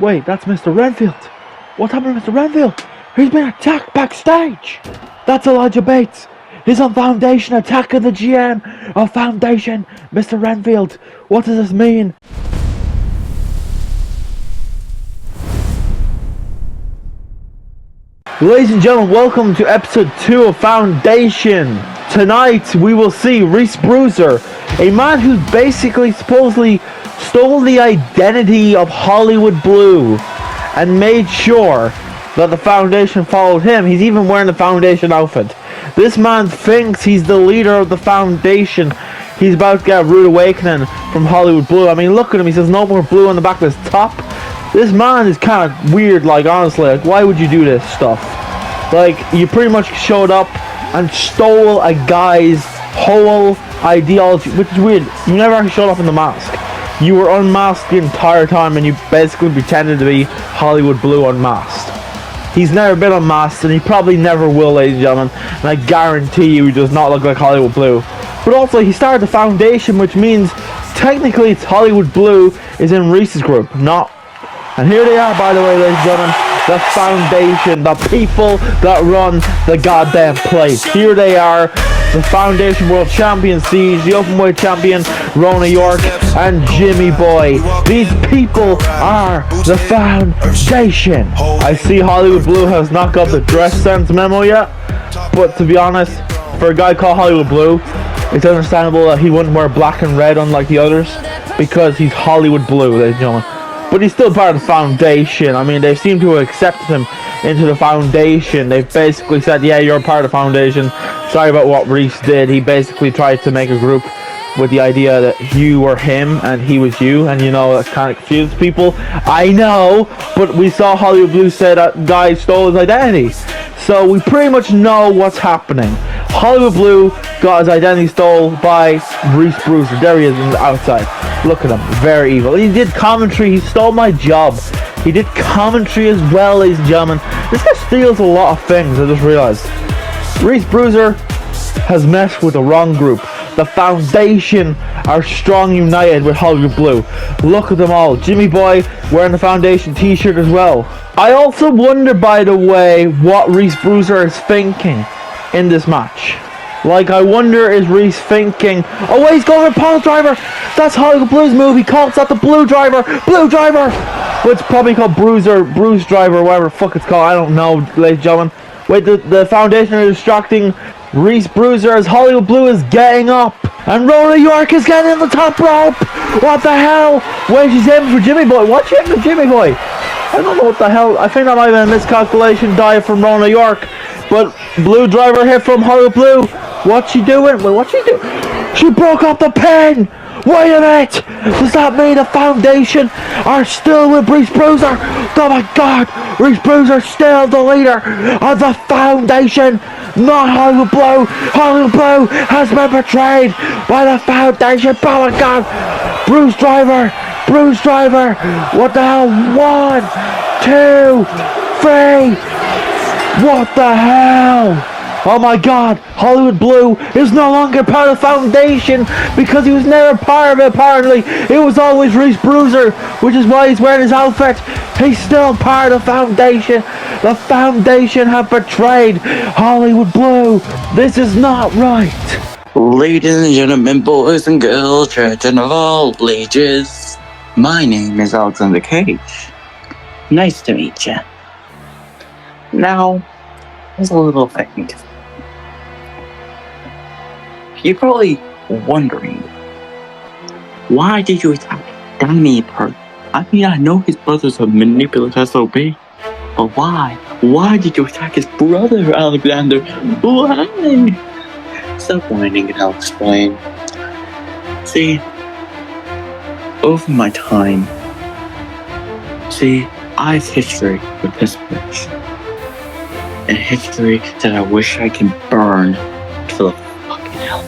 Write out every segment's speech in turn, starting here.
Wait, that's Mr. Renfield. What happened to Mr. Renfield? He's been attacked backstage. That's Elijah Bates. He's on Foundation, attacking the GM of Foundation, Mr. Renfield. What does this mean? Ladies and gentlemen, welcome to episode 2 of Foundation. Tonight we will see Reese Bruiser, a man who basically supposedly stole the identity of Hollywood Blue and made sure that the Foundation followed him. He's even wearing the Foundation outfit. This man thinks he's the leader of the Foundation. He's about to get a rude awakening from Hollywood Blue. I mean, look at him. He says no more blue on the back of his top. This man is kind of weird, like, honestly. Like, why would you do this stuff? Like, you pretty much showed up and stole a guy's whole ideology, which is weird. You never actually showed up in the mask. You were unmasked the entire time, and you basically pretended to be Hollywood Blue unmasked. He's never been unmasked, and he probably never will, ladies and gentlemen. And I guarantee you he does not look like Hollywood Blue. But also, he started the Foundation, which means technically it's Hollywood Blue is in Reese's group, not. And here they are, by the way, ladies and gentlemen, the Foundation, the people that run the goddamn place. Here they are, the Foundation World Champion Siege, the Openweight Champion Rona York, and Jimmy Boy. These people are the Foundation. I see Hollywood Blue has not got the dress sense memo yet, but to be honest, for a guy called Hollywood Blue, it's understandable that he wouldn't wear black and red unlike the others, because he's Hollywood Blue, ladies and gentlemen. But he's still part of the Foundation. I mean, they seem to have accepted him into the Foundation. They've basically said, yeah, you're part of the Foundation. Sorry about what Reese did. He basically tried to make a group with the idea that you were him and he was you. And, you know, that kind of confused people. I know, but we saw Hollywood Blue say that guy stole his identity. So we pretty much know what's happening. Hollywood Blue got his identity stolen by Reese Bruiser. There he is on the outside. Look at him, very evil. He did commentary, he stole my job. He did commentary as well, ladies and gentlemen. This guy steals a lot of things, I just realized. Reese Bruiser has messed with the wrong group. The Foundation are strong united with Hollywood Blue. Look at them all. Jimmy Boy wearing the Foundation t-shirt as well. I also wonder, by the way, what Reese Bruiser is thinking in this match. Like, I wonder, is Reese thinking, oh wait, he's going for Paul's driver. That's Hollywood Blue's move. He calls that the Blue driver. Blue driver. Well, it's probably called Bruise driver, whatever the fuck it's called. I don't know, ladies and gentlemen. Wait, the Foundation are distracting Reese Bruiser as Hollywood Blue is getting up. And Rona York is getting in the top rope. What the hell? Wait, she's aiming for Jimmy Boy. What's she aiming for Jimmy Boy? I don't know what the hell. I think that might have been a miscalculation dive from Rona York. But Blue driver hit from Hollywood Blue. What's she doing? Wait, what's she doing? She broke up the pin! Wait a minute! Does that mean the Foundation are still with Reese Bruiser? Oh my god! Reese Bruiser still the leader of the Foundation! Not Hollywood Blue! Hollywood Blue has been betrayed by the Foundation! Oh my god! Bruise driver! What the hell? 1, 2, 3! What the hell? Oh my god, Hollywood Blue is no longer part of the Foundation because he was never part of it, apparently. It was always Reese Bruiser, which is why he's wearing his outfit. He's still part of the Foundation. The Foundation have betrayed Hollywood Blue. This is not right. Ladies and gentlemen, boys and girls, children of all ages, my name is Alexander Cage. Nice to meet you. Now, there's a little thing. You're probably wondering, why did you attack Danny Perk? I mean, I know his brother's a manipulative SOB, but why? Why did you attack his brother, Alexander? Why? Stop whining and I'll explain. See, over my time, I have history with this bitch. A history that I wish I can burn to the fucking hell.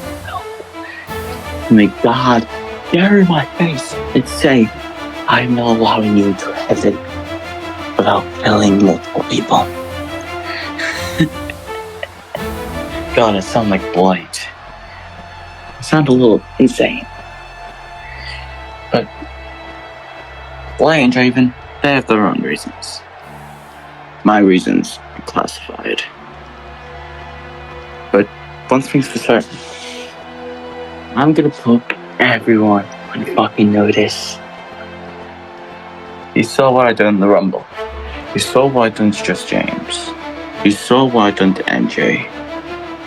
May God stare in my face and say, I'm not allowing you to heaven without killing multiple people. God, I sound like Blight. I sound a little insane. But Blight and Draven, They have their own reasons. My reasons are classified. But one thing's for certain. I'm gonna put everyone on fucking notice. You saw what I done in the Rumble. You saw what I done to Just James. You saw what I done to MJ.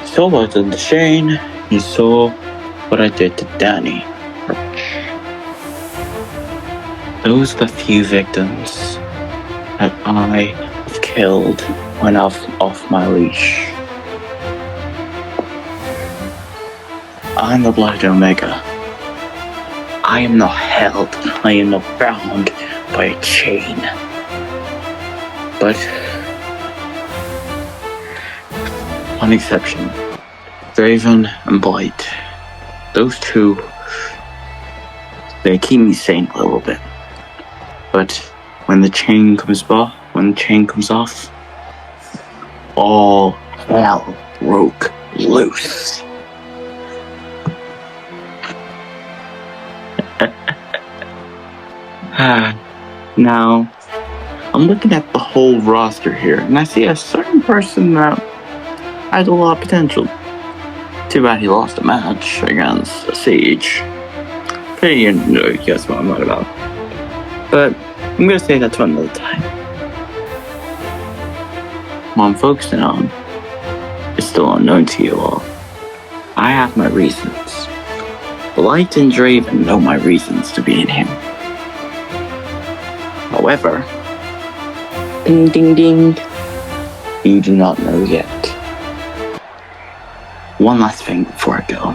You saw what I done to Shane. You saw what I did to Danny. Those are the few victims that I have killed when I was off my leash. I'm the Blight Omega. I am not held, I am not bound by a chain. But one exception, Raven and Blight. Those two, they keep me sane a little bit. But when the chain comes off, all hell broke loose. Now, I'm looking at the whole roster here, and I see a certain person that has a lot of potential. Too bad he lost a match against a Siege. Pretty, you guess what I'm on about. But I'm gonna say that to another time. What I'm focusing on is still unknown to you all. I have my reasons. Blight and Draven know my reasons to be in him. However, ding ding ding, you do not know yet. One last thing before I go.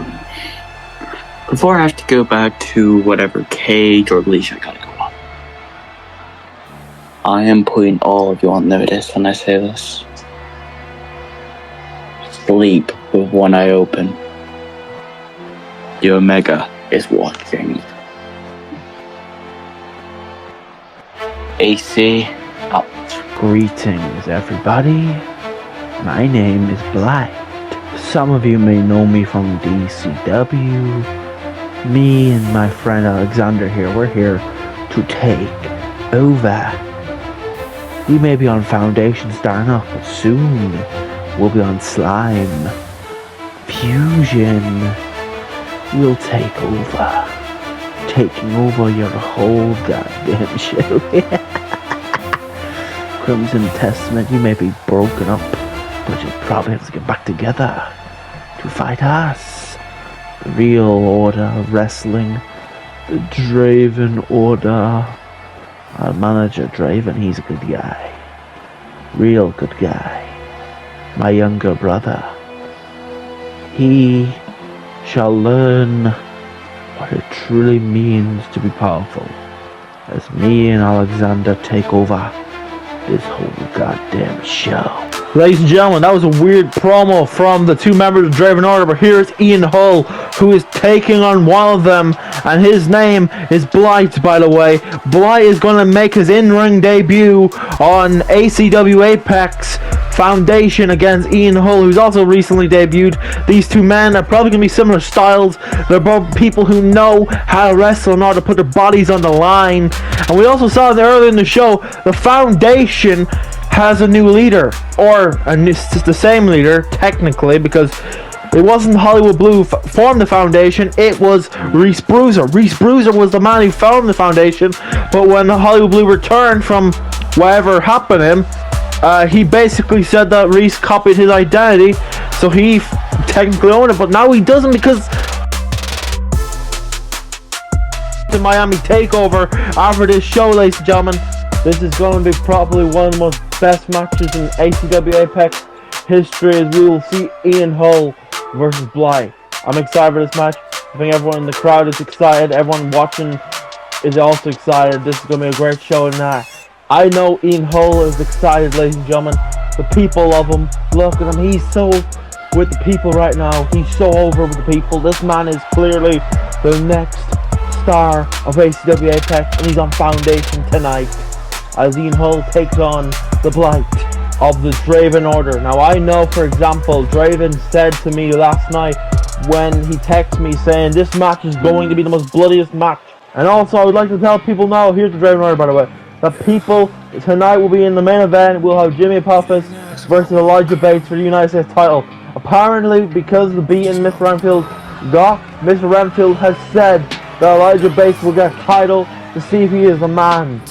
Before I have to go back to whatever cage or leash I gotta go on. I am putting all of you on notice when I say this. Sleep with one eye open. The Omega is watching. AC out. Greetings, everybody. My name is Blight. Some of you may know me from ACW. Me and my friend Alexander here, we're here to take over. We may be on Foundation starting off, but soon we'll be on Slime. Fusion. We'll take over. Taking over your whole goddamn show. Crimson Testament, you may be broken up, but you'll probably have to get back together to fight us. The Real Order of Wrestling. The Draven Order. Our manager Draven, he's a good guy. Real good guy. My younger brother. He shall learn what it truly means to be powerful as me and Alexander take over this whole goddamn show. Ladies and gentlemen, that was a weird promo from the two members of Draven Order, but here's Ian Hull, who is taking on one of them, and his name is Blight, by the way. Blight is going to make his in-ring debut on ACW Apex Foundation against Ian Hull, who's also recently debuted. These two men are probably going to be similar styles. They're both people who know how to wrestle and how to put their bodies on the line. And we also saw that earlier in the show, the Foundation has a new leader, or it's the same leader technically, because it wasn't Hollywood Blue formed the Foundation, it was Reese Bruiser. Reese Bruiser was the man who formed the Foundation, but when Hollywood Blue returned from whatever happened to him, he basically said that Reese copied his identity, so he technically owned it, but now he doesn't, because the Miami takeover after this show, ladies and gentlemen. This is going to be probably one of the most best matches in ACW Apex history, as we will see Ian Hull versus Blight. I'm excited for this match. I think everyone in the crowd is excited. Everyone watching is also excited. This is going to be a great show, and I know Ian Hull is excited, ladies and gentlemen. The people love him. Look at him. He's so with the people right now. He's so over with the people. This man is clearly the next star of ACW Apex, and he's on Foundation tonight, as Ian Hull takes on the Blight of the Draven Order. Now, I know, for example, Draven said to me last night when he texted me saying this match is going to be the most bloodiest match. And also, I would like to tell people now, here's the Draven Order, by the way. the people. Tonight will be in the main event. We'll have Jimmy Apophis versus Elijah Bates for the United States title. Apparently, because of the beating Mr. Renfield got, Mr. Renfield has said that Elijah Bates will get a title to see if he is the man.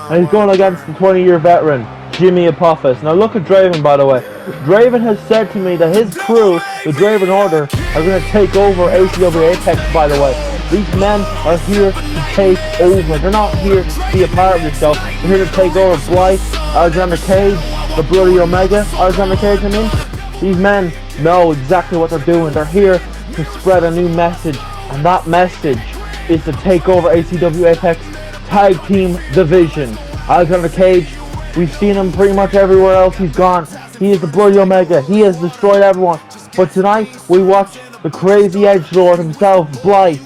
And he's going against the 20-year veteran, Jimmy Apophis. Now look at Draven, by the way. Draven has said to me that his crew, the Draven Order, are going to take over ACW Apex, by the way. These men are here to take over. They're not here to be a part of yourself. They're here to take over Blight, Alexander Cage, the Bloody Omega, Alexander Cage, I mean. These men know exactly what they're doing. They're here to spread a new message. And that message is to take over ACW Apex Tag Team Division. Alexander Cage, we've seen him pretty much everywhere else he's gone. He is the Bloody Omega. He has destroyed everyone. But tonight, we watch the crazy edgelord himself, Blight,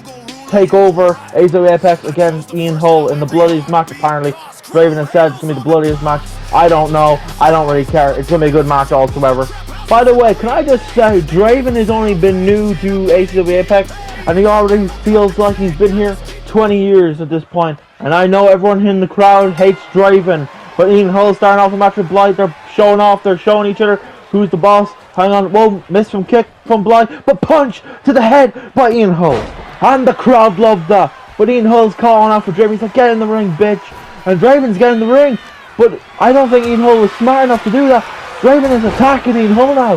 take over ACW Apex against Ian Hull in the bloodiest match, apparently. Draven has said it's going to be the bloodiest match. I don't know. I don't really care. It's going to be a good match altogether. By the way, can I just say, Draven has only been new to ACW Apex, and he already feels like he's been here 20 years at this point. And I know everyone in the crowd hates Draven, but Ian Hull starting off a match with Blight. They're showing off. They're showing each other who's the boss. Hang on. Whoa, miss from kick from Blight, but punch to the head by Ian Hull. And the crowd loved that. But Ian Hull's calling out for Draven. He's like, get in the ring, bitch. And Draven's getting in the ring. But I don't think Ian Hull was smart enough to do that. Draven is attacking Ian Hull now.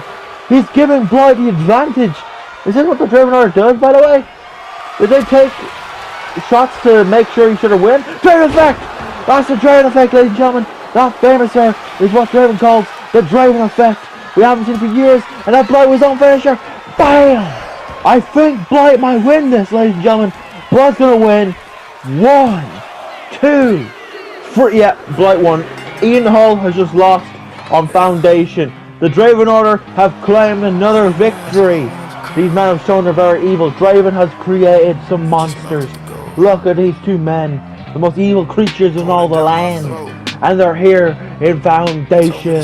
He's giving Blight the advantage. Is this what the Draven Order does, by the way? Did they take shots to make sure he should have win? Draven effect! That's the Draven effect, ladies and gentlemen. That famous there is what Draven calls the Draven effect. We haven't seen it for years, and that Blight was on finisher. BAM! I think Blight might win this, ladies and gentlemen. Blight's gonna win. 1, 2, 3. Yeah, Blight won. Ian Hull has just lost on Foundation. The Draven Order have claimed another victory. These men have shown they're very evil. Draven has created some monsters. Look at these two men, the most evil creatures in all the land. And they're here in Foundation.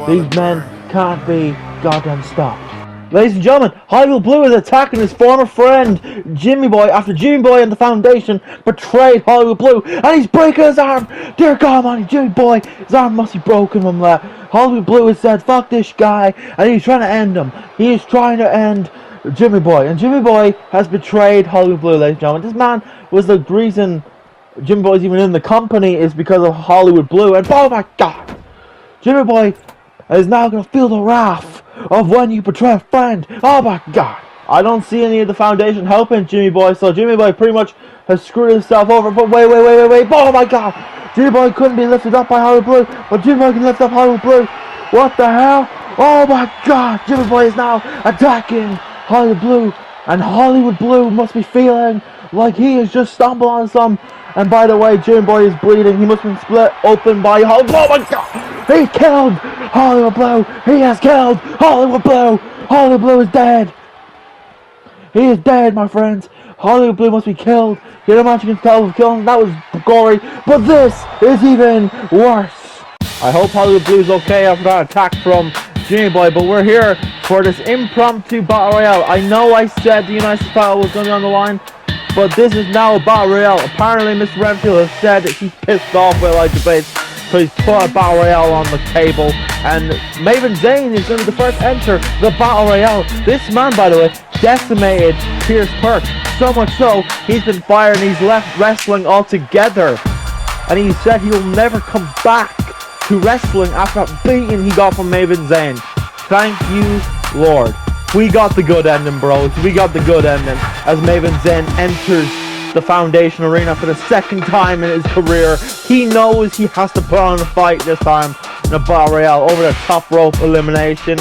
These men can't be goddamn stopped. Ladies and gentlemen, Hollywood Blue is attacking his former friend, Jimmy Boy, after Jimmy Boy and the Foundation betrayed Hollywood Blue, and he's breaking his arm. Dear God Almighty, Jimmy Boy, his arm must be broken from that. Hollywood Blue has said, fuck this guy, and he's trying to end him. He is trying to end Jimmy Boy, and Jimmy Boy has betrayed Hollywood Blue, ladies and gentlemen. This man was the reason Jimmy Boy's even in the company is because of Hollywood Blue, and oh my God, Jimmy Boy is now going to feel the wrath of when you betray a friend. Oh my God. I don't see any of the Foundation helping Jimmy Boy, so Jimmy Boy pretty much has screwed himself over. But wait. Oh my God. Jimmy Boy couldn't be lifted up by Hollywood Blue, but Jimmy Boy can lift up Hollywood Blue. What the hell? Oh my God. Jimmy Boy is now attacking Hollywood Blue, and Hollywood Blue must be feeling like he has just stumbled on some. And by the way, Jimmy Boy is bleeding. He must have been split open by Hollywood Blue. Oh my God. He killed Hollywood Blue. He has killed Hollywood Blue. Hollywood Blue is dead. He is dead, my friends. Hollywood Blue must be killed. He had a match against CAW killing him. That was gory. But this is even worse. I hope Hollywood Blue is okay after that attack from Jimmy Boy. But we're here for this impromptu battle royale. I know I said the United States title was going to be on the line, but this is now a battle royale. Apparently, Mr. Renfield has said that he's pissed off with Elijah Bates, so he's put a battle royale on the table. And Maven Zayne is going to be the first to enter the battle royale. This man, by the way, decimated Pierce Perk. So much so, he's been fired and he's left wrestling altogether. And he said he will never come back to wrestling after that beating he got from Maven Zayne. Thank you, Lord. We got the good ending, bros. We got the good ending as Maven Zayne enters the Foundation arena for the second time in his career. He knows he has to put on a fight this time in a battle royale over the top rope elimination,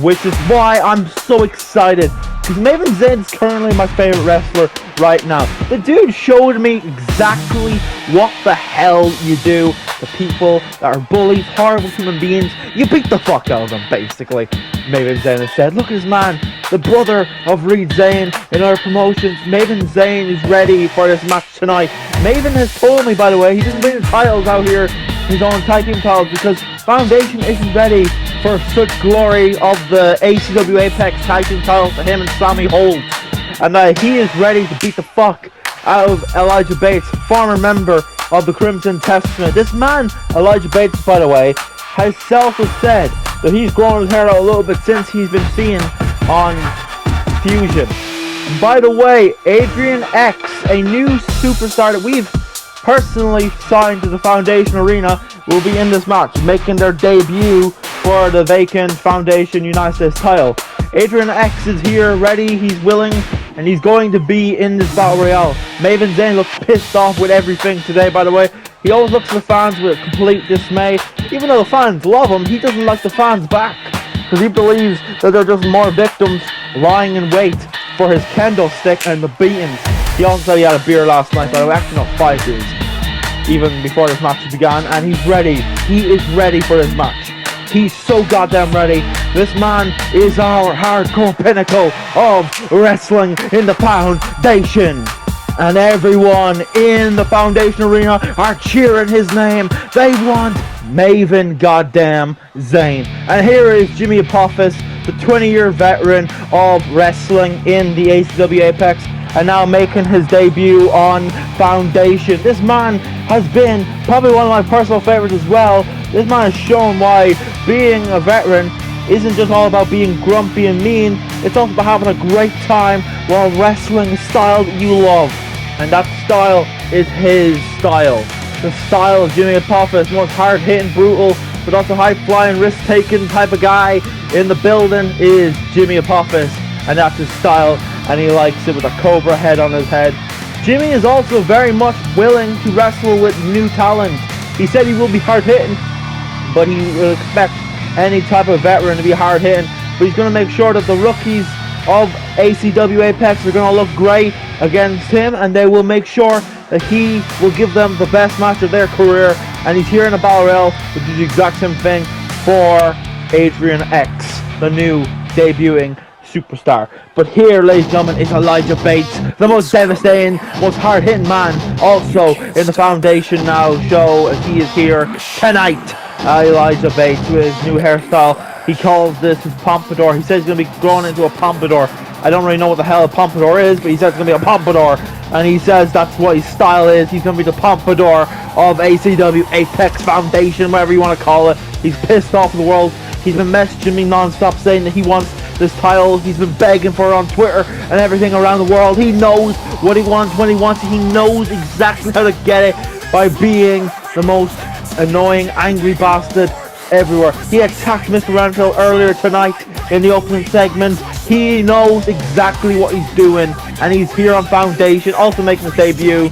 which is why I'm so excited, because Maven Zayne is currently my favorite wrestler right now. The dude showed me exactly what the hell you do to people that are bullies, horrible human beings. You beat the fuck out of them, basically. Maven Zayne has said, look at this man, the brother of Reed Zayne in our promotions. Maven Zayne is ready for this match tonight. Maven has told me, by the way, he doesn't bring the titles out here, his own tag team titles, because Foundation isn't ready for such glory of the ACW Apex tag team titles to him and Sammy Holt. And he is ready to beat the fuck out of Elijah Bates, former member of the Crimson Testament. This man, Elijah Bates, by the way, has said that he's grown his hair out a little bit since he's been seen on Fusion. And by the way, Adrian X, a new superstar that we've personally signed to the Foundation Arena, will be in this match, making their debut for the vacant Foundation United States title. Adrian X is here, ready, he's willing, and he's going to be in this Battle Royale. Maven Zayne looks pissed off with everything today, by the way. He always looks at the fans with complete dismay. Even though the fans love him, he doesn't like the fans back, because he believes that they're just more victims lying in wait for his kendo stick and the beatings. He also said he had a beer last night, but actually not 5 beers, even before this match began, and he's ready. He is ready for this match. He's so goddamn ready. This man is our hardcore pinnacle of wrestling in the Foundation. And everyone in the Foundation Arena are cheering his name. They want Maven goddamn Zayne. And here is Jimmy Apophis, the 20-year veteran of wrestling in the ACW Apex, and now making his debut on Foundation. This man has been probably one of my personal favorites as well. This man has shown why being a veteran isn't just all about being grumpy and mean. It's also about having a great time while wrestling a style that you love. And that style is his style. The style of Jimmy Apophis, most hard-hitting, brutal, but also high-flying, risk-taking type of guy in the building is Jimmy Apophis. And that's his style, and he likes it with a cobra head on his head. Jimmy is also very much willing to wrestle with new talent. He said he will be hard-hitting, but he will expect any type of veteran to be hard-hitting. But he's going to make sure that the rookies of ACW Apex are going to look great against him, and they will make sure that he will give them the best match of their career. And he's here in a Battle Royale to do the exact same thing for Adrian X, the new debuting superstar. But here, ladies and gentlemen, is Elijah Bates, the most devastating, most hard-hitting man, also in the Foundation Now show, as he is here tonight. Elijah Bates with his new hairstyle. He calls this his pompadour. He says he's going to be grown into a pompadour. I don't really know what the hell a pompadour is, but he says it's going to be a pompadour. And he says that's what his style is. He's going to be the pompadour of ACW Apex Foundation, whatever you want to call it. He's pissed off at the world. He's been messaging me non-stop saying that he wants this title. He's been begging for it on Twitter and everything around the world. He knows what he wants when he wants it. He knows exactly how to get it by being the most annoying, angry bastard everywhere. He attacked Mr. Ranfield earlier tonight in the opening segment. He knows exactly what he's doing, and he's here on Foundation, also making his debut.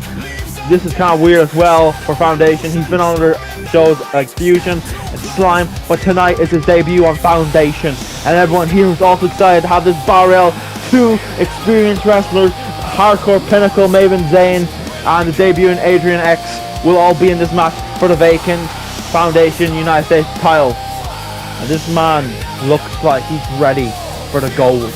This is kind of weird as well for Foundation. He's been on other shows like Fusion and Slime, but tonight is his debut on Foundation. And everyone here is also excited to have this Battle Royale. 2 experienced wrestlers, hardcore pinnacle Maven Zayne and the debuting Adrian X will all be in this match for the vacant Foundation United States title. And this man looks like he's ready for the gold.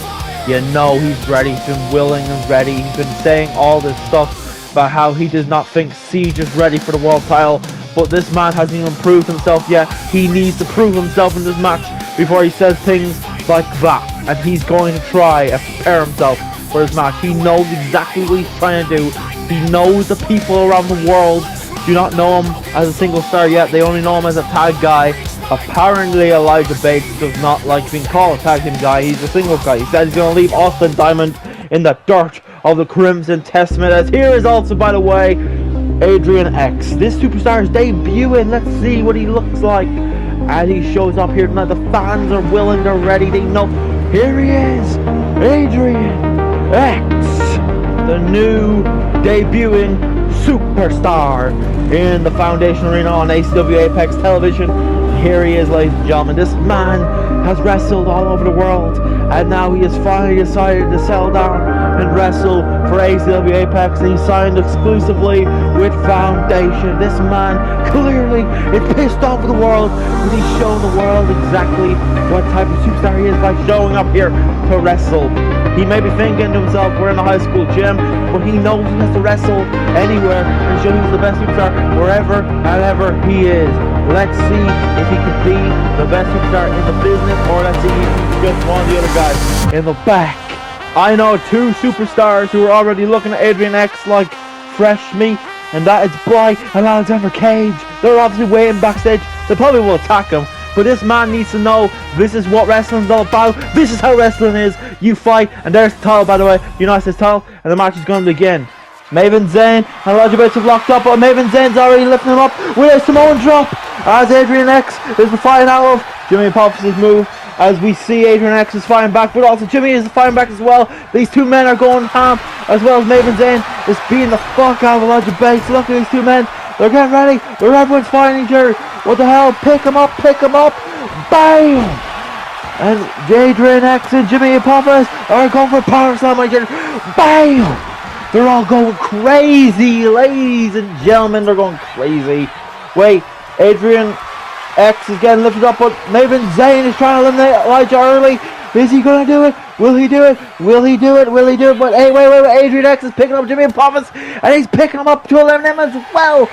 You know he's ready. He's been willing and ready. He's been saying all this stuff about how he does not think Siege is ready for the world title. But this man hasn't even proved himself yet. He needs to prove himself in this match before he says things like that. And he's going to try and prepare himself for this match. He knows exactly what he's trying to do. He knows the people around the world do not know him as a single star yet. They only know him as a tag guy. Apparently Elijah Bates does not like being called a tag team guy. He's a single guy. He said he's going to leave Austin Diamond in the dirt of the Crimson Testament. As here is also, by the way, Adrian X. This superstar is debuting. Let's see what he looks like as he shows up here tonight. The fans are willing, they're ready, they know. Here he is, Adrian X, the new debuting superstar in the Foundation Arena on ACW Apex Television. Here he is, ladies and gentlemen. This man has wrestled all over the world, and now he has finally decided to settle down and wrestle for ACW Apex, and he signed exclusively with Foundation. This man clearly is pissed off at the world, and he's shown the world exactly what type of superstar he is by showing up here to wrestle. He may be thinking to himself, we're in a high school gym, but he knows he has to wrestle anywhere and show he's the best superstar wherever and ever he is. Let's see if he can be the best superstar in the business, or let's see if he's just one of the other guys in the back. I know 2 superstars who are already looking at Adrian X like fresh meat. and that is Blight and Alexander Cage. They're obviously waiting backstage. They probably will attack him, but this man needs to know this is what wrestling's all about. This is how wrestling is. You fight, and there's the title, by the way. United States title, and the match is going to begin. Maven, Zayne, and Elijah Bates have locked up, but Maven Zayne's already lifting him up with a Samoan drop as Adrian X is fighting out of Jimmy Apophis' move. As we see Adrian X is fighting back, but also Jimmy is fighting back as well. These two men are going ham, as well as Maven Zayne is beating the fuck out of Elijah Bates. Look at these two men. They're getting ready. Everyone's fighting each other. What the hell? Pick him up, pick him up. Bam! And Adrian X and Jimmy Apophis are going for power slam each other. Bam! They're all going crazy, ladies and gentlemen. They're going crazy. Wait, Adrian X is getting lifted up, but Maven Zayne is trying to eliminate Elijah early. Is he going to do it? Will he do it? Will he do it? Will he do it? But hey, wait. Adrian X is picking up Jimmy Apophis, and he's picking him up to eliminate him as well.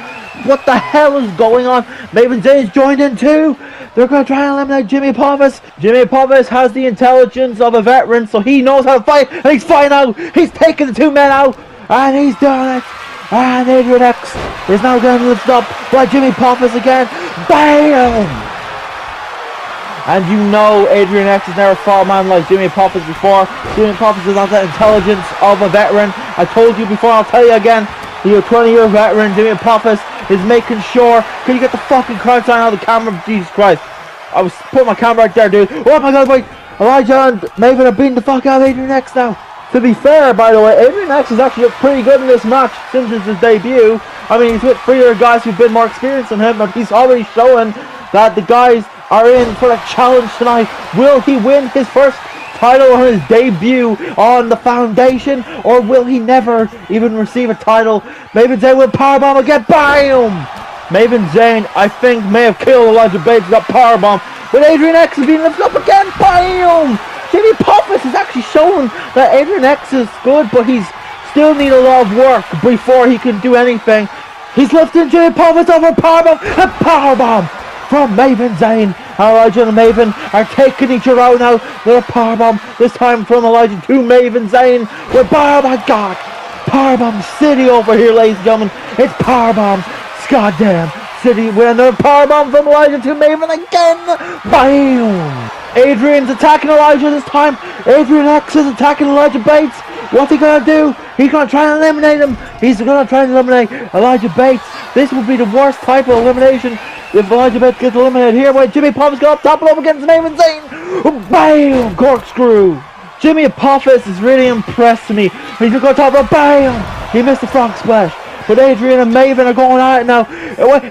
What the hell is going on? Maven Zayne's joined in too. They're going to try and eliminate Jimmy Apophis. Jimmy Apophis has the intelligence of a veteran, so he knows how to fight, and he's fighting out. He's taking the two men out, and he's done it. And Adrian X is now getting lifted up by Jimmy Apophis again. Bam! And you know Adrian X has never fought a man like Jimmy Apophis before. Jimmy Apophis is not the intelligence of a veteran. I told you before, I'll tell you again. He's a 20-year veteran. Jimmy Apophis is making sure. Can you get the fucking crowd sign out of the camera? Jesus Christ. I was putting my camera right there, dude. Oh my god, wait. Elijah and Maven are beating the fuck out of Adrian X now. To be fair, by the way, Adrian X has actually looked pretty good in this match since his debut. I mean, he's with 3 other guys who've been more experienced than him, but he's already showing that the guys are in for a challenge tonight. Will he win his first title on his debut on the Foundation, or will he never even receive a title? Maven Zayne will powerbomb again. Bam! Maven Zayne, I think, may have killed Elijah Bates with that powerbomb, but Adrian X is being lifted up again. Bam! Jimmy Apophis has actually shown that Adrian X is good, but he's still need a lot of work before he can do anything. He's lifting Jimmy Apophis over powerbomb, and powerbomb from Maven Zayne. Elijah and Maven are taking each other out now. They're a powerbomb, this time from Elijah to Maven Zayne. With oh my god, powerbomb city over here, ladies and gentlemen. It's powerbomb, goddamn city. With another powerbomb from Elijah to Maven again. Bam! Adrian's attacking Elijah this time. Adrian X is attacking Elijah Bates. What's he gonna do? He's gonna try and eliminate him. He's gonna try and eliminate Elijah Bates. This would be the worst type of elimination if Elijah Bates gets eliminated here. Wait, Jimmy Apophis got up top and up against Maven Zayne. Bam! Corkscrew. Jimmy Apophis has really impressed me. He's gonna go top rope. Bam! He missed the frog splash. But Adrian and Maven are going at it now.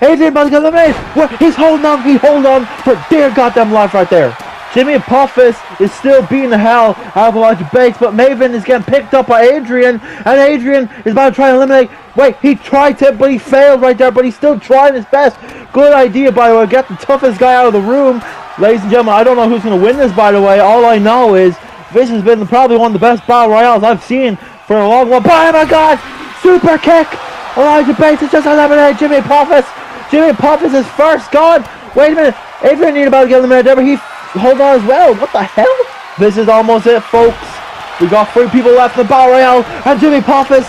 Adrian about to get eliminated. What? He's holding on. He hold on for dear goddamn life right there. Jimmy Apophis is still beating the hell out of Elijah Bates, but Maven is getting picked up by Adrian, and Adrian is about to try and eliminate. Wait, he tried to, but he failed right there, but he's still trying his best. Good idea, by the way. Get the toughest guy out of the room. Ladies and gentlemen, I don't know who's going to win this, by the way. All I know is this has been probably one of the best battle royales I've seen for a long while. Oh my god! Super kick! Elijah Bates has just eliminated Jimmy Apophis. Jimmy Apophis is first gone. Wait a minute. Adrian ain't about to get eliminated there, but he hold on as well. What the hell? This is almost it, folks. We got 3 people left in the battle royale, and Jimmy Apophis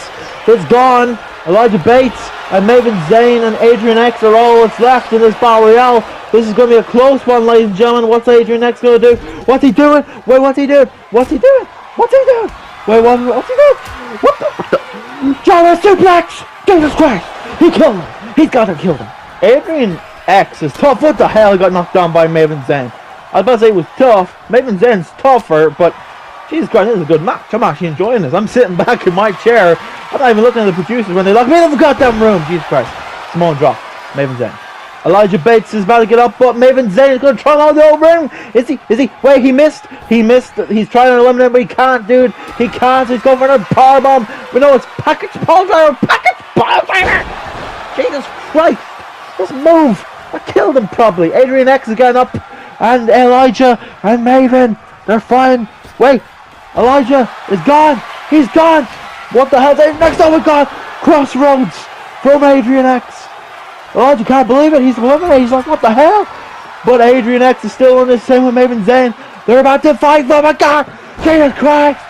is gone. Elijah Bates and Maven Zayne and Adrian X are all that's left in this battle royale. This is going to be a close one, ladies and gentlemen. What's Adrian X going to do? What's he doing? Wait, what's he doing? What's he doing? What's he doing? Wait, what's he doing? What the? Gyro suplex! Jesus Christ! He killed him. He's got to kill him. Adrian X is tough. What the hell? He got knocked down by Maven Zayne. I was about to say it was tough. Maven Zayne's tougher, but Jesus Christ, this is a good match. I'm actually enjoying this. I'm sitting back in my chair. I'm not even looking at the producers when they lock me in the goddamn room. Jesus Christ. Samoan drop. Maven Zayne. Elijah Bates is about to get up, but Maven Zayne is going to try out the old ring. Is he? Wait, he missed. He missed. He's trying to eliminate him, but he can't, dude. He can't. So he's going for another powerbomb. We know it's package pile driver. Package pile driver. Jesus Christ. Just move. I killed him probably. Adrian X is getting up. And Elijah and Maven, they're fine. Wait, Elijah is gone. He's gone. What the hell? Next, oh my god, crossroads from Adrian X. Elijah can't believe it. He's eliminated. He's like, what the hell? But Adrian X is still in this. Same with Maven Zayne. They're about to fight. Oh my god, Jesus Christ.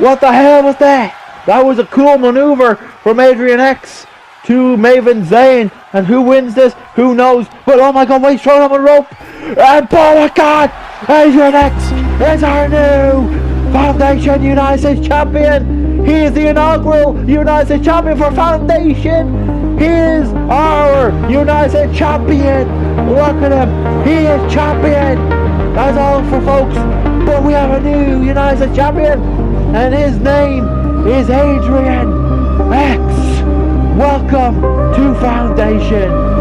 What the hell was that? That was a cool maneuver from Adrian X. to Maven Zayne. And who wins this? Who knows? But oh my god, wait, throw him on rope. And oh my god, Adrian is our new Foundation United States Champion. He is the inaugural United States Champion for Foundation. He is our United States Champion. Look at him. He is champion. That's all for folks. But we have a new United States Champion. And his name is Adrian X. Welcome to Foundation.